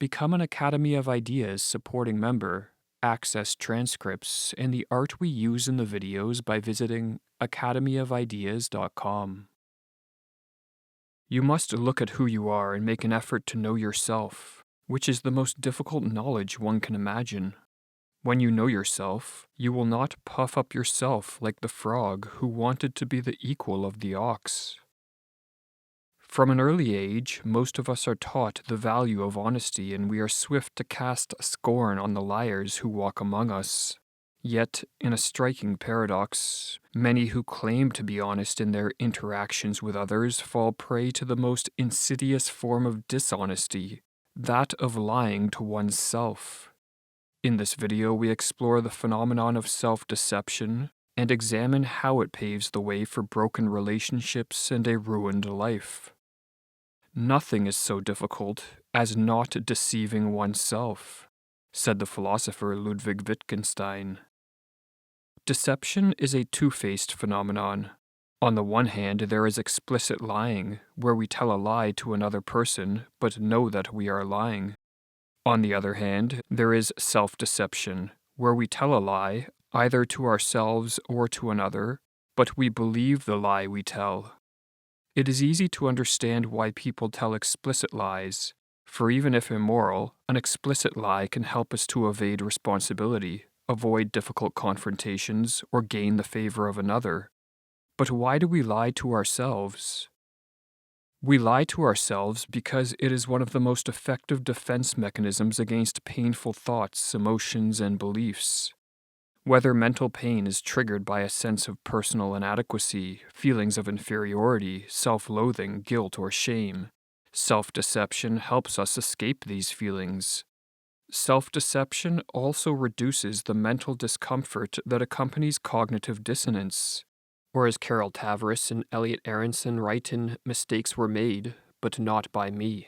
Become an Academy of Ideas supporting member, access transcripts and the art we use in the videos by visiting academyofideas.com. You must look at who you are and make an effort to know yourself, which is the most difficult knowledge one can imagine. When you know yourself, you will not puff up yourself like the frog who wanted to be the equal of the ox. From an early age, most of us are taught the value of honesty, and we are swift to cast scorn on the liars who walk among us. Yet, in a striking paradox, many who claim to be honest in their interactions with others fall prey to the most insidious form of dishonesty, that of lying to oneself. In this video, we explore the phenomenon of self-deception and examine how it paves the way for broken relationships and a ruined life. Nothing is so difficult as not deceiving oneself, said the philosopher Ludwig Wittgenstein. Deception is a two-faced phenomenon. On the one hand, there is explicit lying, where we tell a lie to another person but know that we are lying. On the other hand, there is self-deception, where we tell a lie, either to ourselves or to another, but we believe the lie we tell. It is easy to understand why people tell explicit lies, for even if immoral, an explicit lie can help us to evade responsibility, avoid difficult confrontations, or gain the favor of another. But why do we lie to ourselves? We lie to ourselves because it is one of the most effective defense mechanisms against painful thoughts, emotions, and beliefs. Whether mental pain is triggered by a sense of personal inadequacy, feelings of inferiority, self-loathing, guilt, or shame, self-deception helps us escape these feelings. Self-deception also reduces the mental discomfort that accompanies cognitive dissonance, or as Carol Tavris and Elliot Aronson write in Mistakes Were Made, But Not By Me.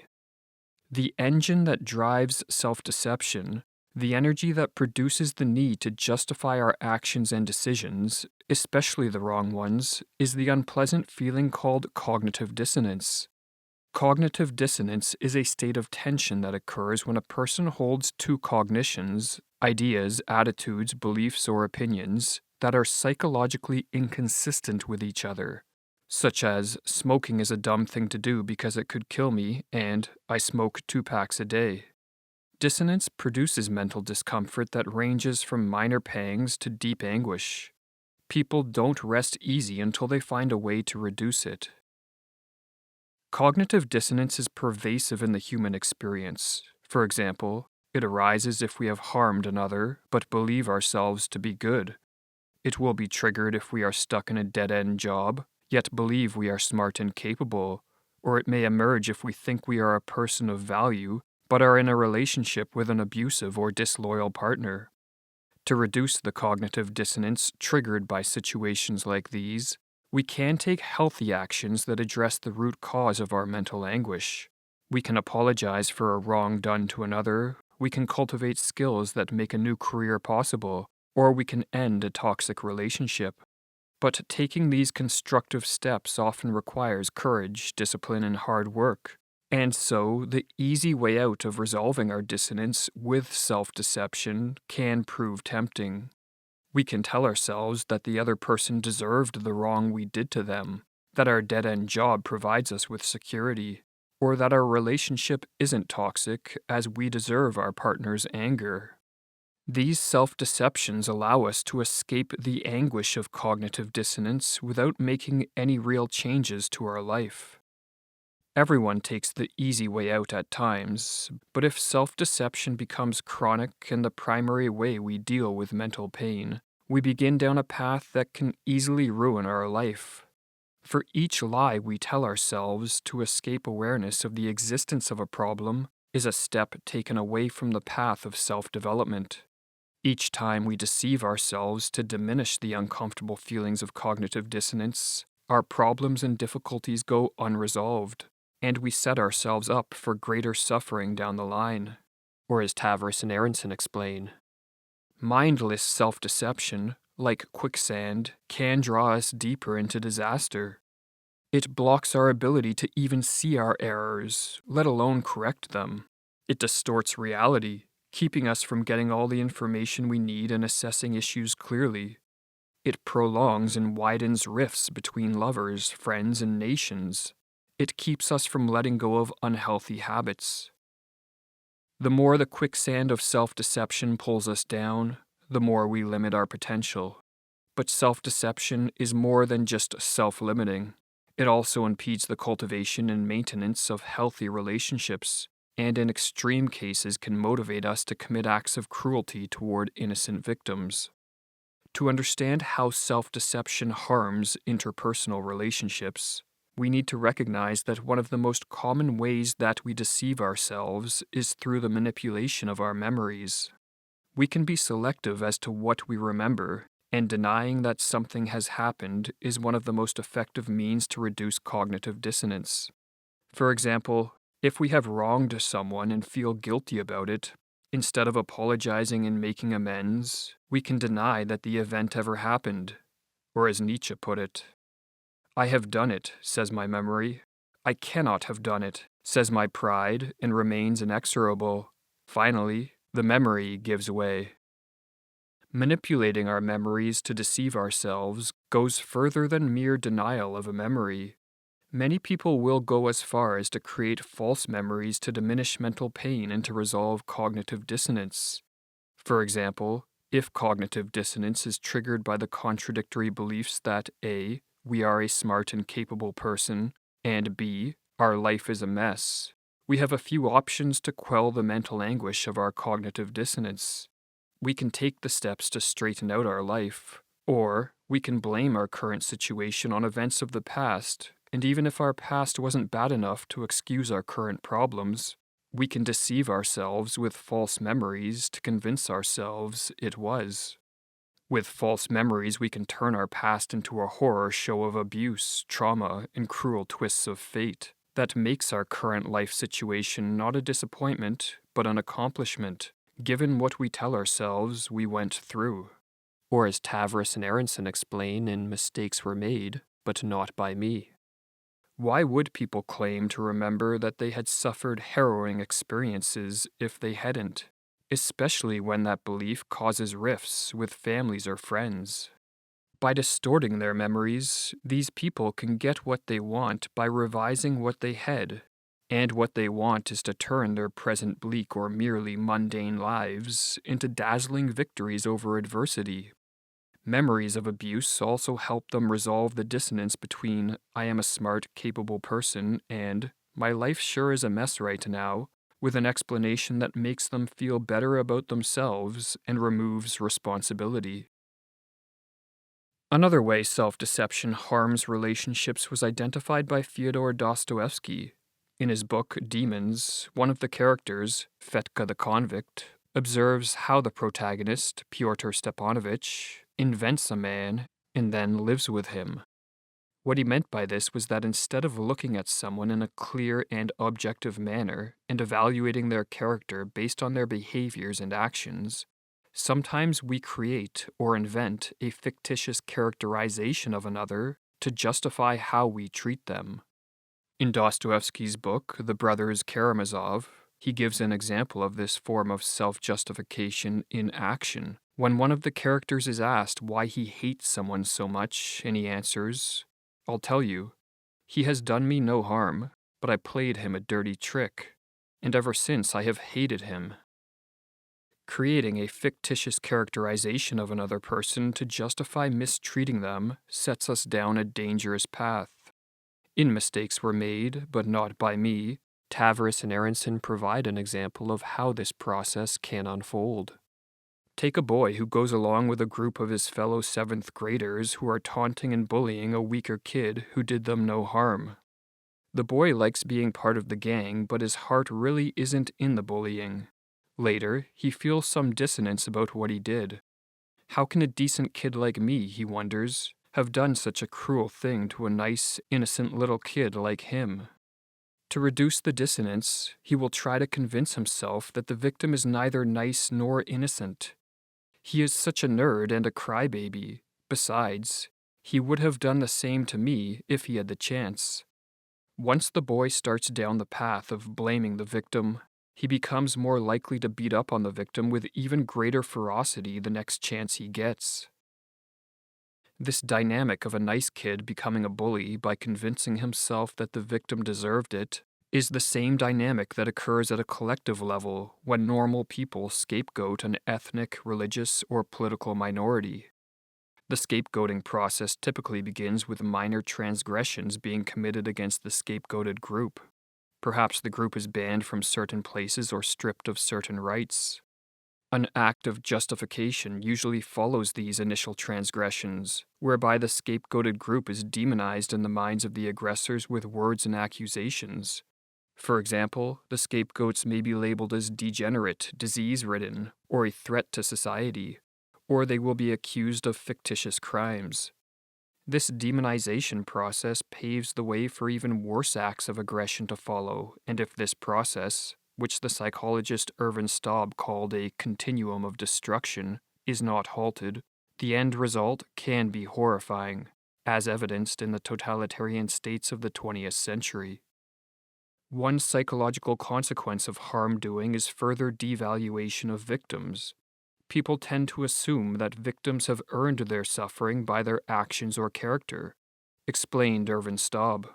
The engine that drives self-deception, the energy that produces the need to justify our actions and decisions, especially the wrong ones, is the unpleasant feeling called cognitive dissonance. Cognitive dissonance is a state of tension that occurs when a person holds two cognitions, ideas, attitudes, beliefs, or opinions, that are psychologically inconsistent with each other, such as smoking is a dumb thing to do because it could kill me, and I smoke 2 packs a day. Dissonance produces mental discomfort that ranges from minor pangs to deep anguish. People don't rest easy until they find a way to reduce it. Cognitive dissonance is pervasive in the human experience. For example, it arises if we have harmed another but believe ourselves to be good. It will be triggered if we are stuck in a dead-end job, yet believe we are smart and capable, or it may emerge if we think we are a person of value but are in a relationship with an abusive or disloyal partner. To reduce the cognitive dissonance triggered by situations like these, we can take healthy actions that address the root cause of our mental anguish. We can apologize for a wrong done to another, we can cultivate skills that make a new career possible, or we can end a toxic relationship. But taking these constructive steps often requires courage, discipline, and hard work. And so, the easy way out of resolving our dissonance with self-deception can prove tempting. We can tell ourselves that the other person deserved the wrong we did to them, that our dead-end job provides us with security, or that our relationship isn't toxic as we deserve our partner's anger. These self-deceptions allow us to escape the anguish of cognitive dissonance without making any real changes to our life. Everyone takes the easy way out at times, but if self-deception becomes chronic and the primary way we deal with mental pain, we begin down a path that can easily ruin our life. For each lie we tell ourselves to escape awareness of the existence of a problem is a step taken away from the path of self-development. Each time we deceive ourselves to diminish the uncomfortable feelings of cognitive dissonance, our problems and difficulties go unresolved, and we set ourselves up for greater suffering down the line. Or as Tavris and Aronson explain, mindless self-deception, like quicksand, can draw us deeper into disaster. It blocks our ability to even see our errors, let alone correct them. It distorts reality, keeping us from getting all the information we need and assessing issues clearly. It prolongs and widens rifts between lovers, friends, and nations. It keeps us from letting go of unhealthy habits. The more the quicksand of self-deception pulls us down, the more we limit our potential. But self-deception is more than just self-limiting. It also impedes the cultivation and maintenance of healthy relationships, and in extreme cases can motivate us to commit acts of cruelty toward innocent victims. To understand how self-deception harms interpersonal relationships, we need to recognize that one of the most common ways that we deceive ourselves is through the manipulation of our memories. We can be selective as to what we remember, and denying that something has happened is one of the most effective means to reduce cognitive dissonance. For example, if we have wronged someone and feel guilty about it, instead of apologizing and making amends, we can deny that the event ever happened. Or as Nietzsche put it, "I have done it," says my memory. "I cannot have done it," says my pride, and remains inexorable. Finally, the memory gives way. Manipulating our memories to deceive ourselves goes further than mere denial of a memory. Many people will go as far as to create false memories to diminish mental pain and to resolve cognitive dissonance. For example, if cognitive dissonance is triggered by the contradictory beliefs that A, we are a smart and capable person, and B, our life is a mess, we have a few options to quell the mental anguish of our cognitive dissonance. We can take the steps to straighten out our life, or we can blame our current situation on events of the past, and even if our past wasn't bad enough to excuse our current problems, we can deceive ourselves with false memories to convince ourselves it was. With false memories, we can turn our past into a horror show of abuse, trauma, and cruel twists of fate that makes our current life situation not a disappointment, but an accomplishment, given what we tell ourselves we went through. Or as Tavris and Aronson explain in Mistakes Were Made, but Not by Me. Why would people claim to remember that they had suffered harrowing experiences if they hadn't, especially when that belief causes rifts with families or friends? By distorting their memories, these people can get what they want by revising what they had, and what they want is to turn their present bleak or merely mundane lives into dazzling victories over adversity. Memories of abuse also help them resolve the dissonance between "I am a smart, capable person" and "my life sure is a mess right now," with an explanation that makes them feel better about themselves and removes responsibility. Another way self-deception harms relationships was identified by Fyodor Dostoevsky. In his book Demons, one of the characters, Fetka the convict, observes how the protagonist, Pyotr Stepanovich, invents a man and then lives with him. What he meant by this was that instead of looking at someone in a clear and objective manner and evaluating their character based on their behaviors and actions, sometimes we create or invent a fictitious characterization of another to justify how we treat them. In Dostoevsky's book, The Brothers Karamazov, he gives an example of this form of self-justification in action. When one of the characters is asked why he hates someone so much, and he answers, "I'll tell you. He has done me no harm, but I played him a dirty trick, and ever since I have hated him." Creating a fictitious characterization of another person to justify mistreating them sets us down a dangerous path. In Mistakes Were Made, but Not by Me, Tavris and Aronson provide an example of how this process can unfold. Take a boy who goes along with a group of his fellow 7th graders who are taunting and bullying a weaker kid who did them no harm. The boy likes being part of the gang, but his heart really isn't in the bullying. Later, he feels some dissonance about what he did. How can a decent kid like me, he wonders, have done such a cruel thing to a nice, innocent little kid like him? To reduce the dissonance, he will try to convince himself that the victim is neither nice nor innocent. He is such a nerd and a crybaby. Besides, he would have done the same to me if he had the chance. Once the boy starts down the path of blaming the victim, He becomes more likely to beat up on the victim with even greater ferocity the next chance he gets. This dynamic of a nice kid becoming a bully by convincing himself that the victim deserved it is the same dynamic that occurs at a collective level when normal people scapegoat an ethnic, religious, or political minority. The scapegoating process typically begins with minor transgressions being committed against the scapegoated group. Perhaps the group is banned from certain places or stripped of certain rights. An act of justification usually follows these initial transgressions, whereby the scapegoated group is demonized in the minds of the aggressors with words and accusations. For example, the scapegoats may be labeled as degenerate, disease-ridden, or a threat to society, or they will be accused of fictitious crimes. This demonization process paves the way for even worse acts of aggression to follow, and if this process, which the psychologist Irvin Staub called a continuum of destruction, is not halted, the end result can be horrifying, as evidenced in the totalitarian states of the 20th century. One psychological consequence of harm doing is further devaluation of victims. People tend to assume that victims have earned their suffering by their actions or character, explained Irvin Staub.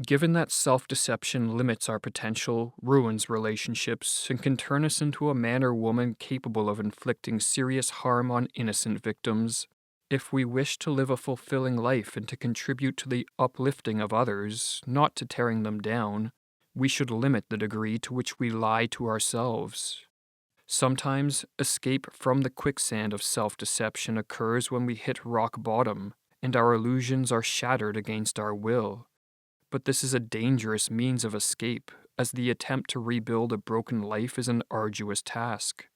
Given that self-deception limits our potential, ruins relationships, and can turn us into a man or woman capable of inflicting serious harm on innocent victims, if we wish to live a fulfilling life and to contribute to the uplifting of others, not to tearing them down, we should limit the degree to which we lie to ourselves. Sometimes, escape from the quicksand of self-deception occurs when we hit rock bottom, and our illusions are shattered against our will. But this is a dangerous means of escape, as the attempt to rebuild a broken life is an arduous task.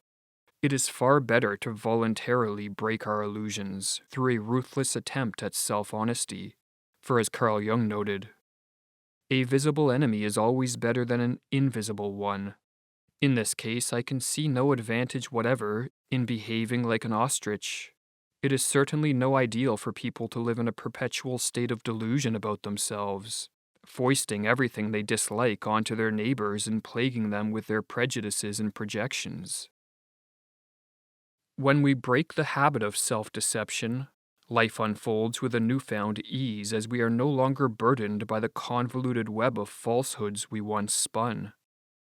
It is far better to voluntarily break our illusions through a ruthless attempt at self-honesty, for as Carl Jung noted, a visible enemy is always better than an invisible one. In this case, I can see no advantage whatever in behaving like an ostrich. It is certainly no ideal for people to live in a perpetual state of delusion about themselves, foisting everything they dislike onto their neighbors and plaguing them with their prejudices and projections. When we break the habit of self-deception, life unfolds with a newfound ease as we are no longer burdened by the convoluted web of falsehoods we once spun.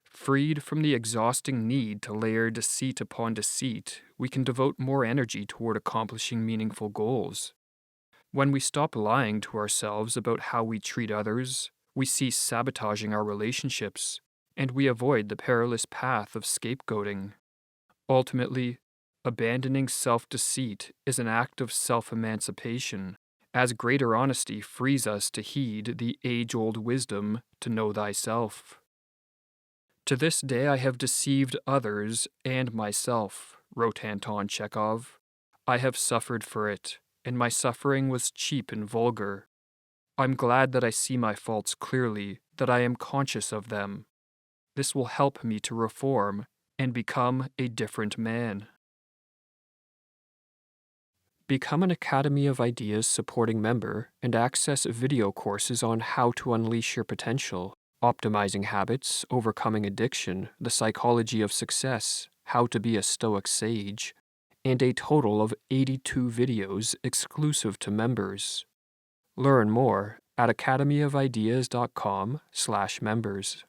Freed from the exhausting need to layer deceit upon deceit, we can devote more energy toward accomplishing meaningful goals. When we stop lying to ourselves about how we treat others, we cease sabotaging our relationships, and we avoid the perilous path of scapegoating. Ultimately, abandoning self-deceit is an act of self-emancipation, as greater honesty frees us to heed the age-old wisdom to know thyself. To this day I have deceived others and myself, wrote Anton Chekhov. I have suffered for it, and my suffering was cheap and vulgar. I'm glad that I see my faults clearly, that I am conscious of them. This will help me to reform and become a different man. Become an Academy of Ideas supporting member and access video courses on how to unleash your potential, optimizing habits, overcoming addiction, the psychology of success, how to be a Stoic sage, and a total of 82 videos exclusive to members. Learn more at academyofideas.com/members.